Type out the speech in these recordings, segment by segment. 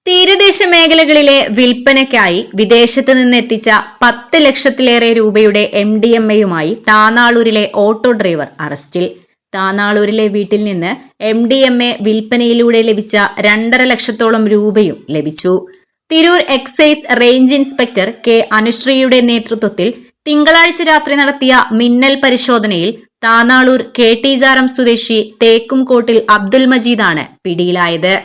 തീരദേശ മേഖലകളിലെ വിൽപ്പനയ്ക്കായി വിദേശത്ത് നിന്നെത്തിച്ച 10 ലക്ഷത്തിലേറെ രൂപയുടെ MDMA-യുമായി താനാളൂരിലെ ഓട്ടോ ഡ്രൈവർ അറസ്റ്റിൽ. താനാളൂരിലെ വീട്ടിൽ നിന്ന് MDMA വിൽപ്പനയിലൂടെ ലഭിച്ച 2.5 ലക്ഷത്തോളം രൂപയും ലഭിച്ചു. Tirur excise range inspector K അനുശ്രീയുടെ നേതൃത്വത്തിൽ തിങ്കളാഴ്ച രാത്രി നടത്തിയ മിന്നൽ പരിശോധനയിൽ താനാളൂർ KT-ജാരം സ്വദേശി തേക്കുംകോട്ടിൽ അബ്ദുൽ മജീദാണ് പിടിയിലായത്.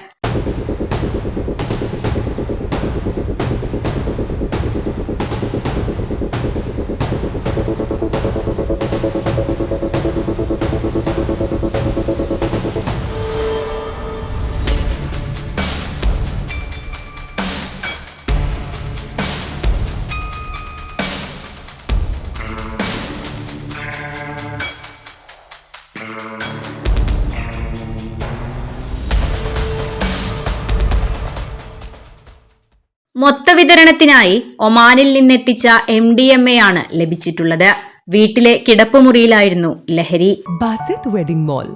മൊത്തവിതരണത്തിനായി ഒമാനിൽ നിന്നെത്തിച്ച MDMA ആണ് ലഭിച്ചിട്ടുള്ളത്. വീട്ടിലെ കിടപ്പുമുറിയിലായിരുന്നു ലഹരി. Basith wedding mall,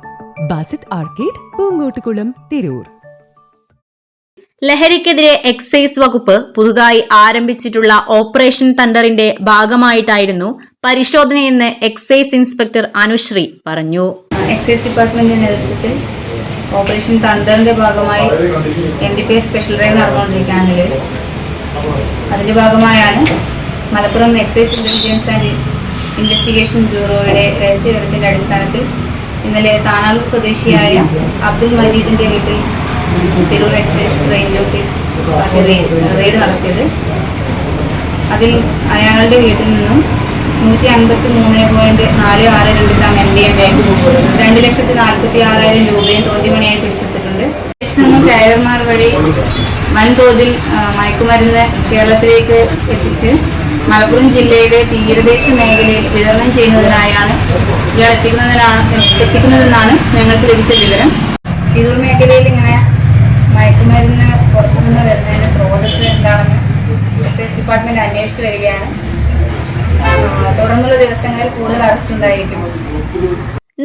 Basith arcade, Poongottukulam, Tirur. ലഹരിക്കെതിരെ എക്സൈസ് വകുപ്പ് പുതുതായി ആരംഭിച്ചിട്ടുള്ള ഓപ്പറേഷൻ തണ്ടറിന്റെ ഭാഗമായിട്ടായിരുന്നു പരിശോധനയെന്ന് എക്സൈസ് ഇൻസ്പെക്ടർ അനുശ്രീ പറഞ്ഞു. എക്സൈസ് ഡിപ്പാർട്ട്മെന്റിന്റെ നേതൃത്വത്തിൽ ഓപ്പറേഷൻ തണ്ടറിന്റെ ഭാഗമായി NDPS സ്പെഷ്യൽ റെയ്ഡ് നടന്നുകൊണ്ടിരിക്കുകയാണെങ്കിൽ അതിന്റെ ഭാഗമായാണ് Malappuram excise intelligence and investigation ബ്യൂറോയുടെ രഹസ്യവിവരത്തിന്റെ അടിസ്ഥാനത്തിൽ ഇന്നലെ താനാളൂർ സ്വദേശിയായ അബ്ദുൽ മജീദിന്റെ വീട്ടിൽ Tirur excise range office raid നടത്തിയത്. അതിൽ അയാളുടെ വീട്ടിൽ നിന്നും 153.46 ഗ്രാം MDMA, 2,46,000 രൂപയും തോണ്ടിമണിയായി പിടിച്ചെടുത്തിട്ടുണ്ട്. ഡ്രൈവർമാർ വഴി വൻതോതിൽ മയക്കുമരുന്ന് കേരളത്തിലേക്ക് എത്തിച്ച് മലപ്പുറം ജില്ലയിലെ തീരദേശ മേഖലയിൽ വിതരണം ചെയ്യുന്നതിനായാണ് ഇയാൾ എത്തിക്കുന്നതെന്നാണ് ഞങ്ങൾക്ക് ലഭിച്ച വിവരം. തിരൂർ മേഖലയിൽ ഇങ്ങനെ മയക്കുമരുന്ന് പുറത്തുനിന്ന് വരുന്നതിന് സ്രോതസ് എന്താണെന്ന് എക്സൈസ് ഡിപ്പാർട്ട്മെന്റ് അന്വേഷിച്ചു വരികയാണ്. തുടർന്നുള്ള ദിവസങ്ങളിൽ കൂടുതൽ അറസ്റ്റ് ഉണ്ടായിരിക്കും.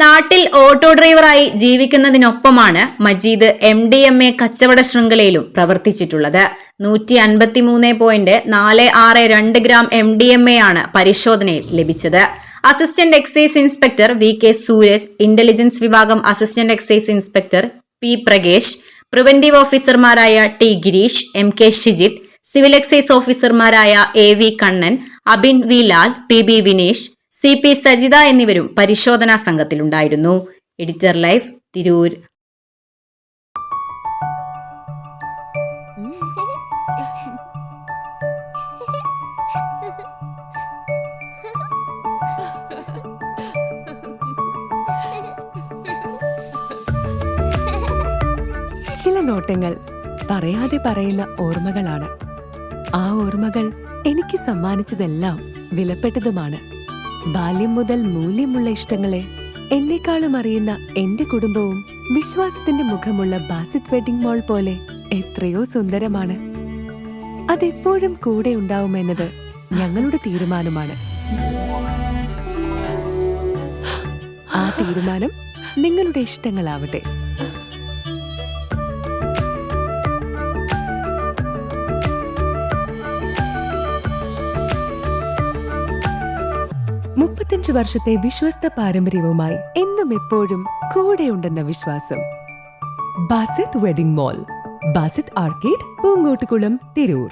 നാട്ടിൽ ഓട്ടോ ഡ്രൈവറായി ജീവിക്കുന്നതിനൊപ്പമാണ് മജീദ് MDMA കച്ചവട ശൃംഖലയിലും പ്രവർത്തിച്ചിട്ടുള്ളത്. 153.462 ഗ്രാം MDMA ആണ് പരിശോധനയിൽ ലഭിച്ചത്. Assistant excise inspector VK Suraj, intelligence വിഭാഗം assistant excise inspector P Prakesh, preventive ഓഫീസർമാരായ T Girish, MK Shijith, civil excise ഓഫീസർമാരായ AV Kannan, Abin V Lal, PB Vineesh, CP Sajitha എന്നിവരും പരിശോധനാ സംഘത്തിലുണ്ടായിരുന്നു. Editor live, Tirur. ചില നോട്ടങ്ങൾ പറയാതെ പറയുന്ന ഓർമ്മകളാണ്. ആ ഓർമ്മകൾ എനിക്ക് സമ്മാനിച്ചതെല്ലാം വിലപ്പെട്ടതുമാണ്. ബാല്യം മുതൽ മൂല്യമുള്ള ഇഷ്ടങ്ങളെ എന്നെക്കാളും അറിയുന്ന എന്റെ കുടുംബവും വിശ്വാസത്തിന്റെ മുഖമുള്ള ബാസിത് വെഡിംഗ് മോൾ പോലെ എത്രയോ സുന്ദരമാണ്. അതെപ്പോഴും കൂടെ ഉണ്ടാവുമെന്നത് ഞങ്ങളുടെ തീരുമാനമാണ്. ആ തീരുമാനം നിങ്ങളുടെ ഇഷ്ടങ്ങളാവട്ടെ. മുപ്പത്തഞ്ച് വർഷത്തെ വിശ്വസ്ത പാരമ്പര്യവുമായി എന്നും എപ്പോഴും കൂടെയുണ്ടെന്ന വിശ്വാസം. Basith wedding mall, Basith arcade, Poongottukulam, Tirur.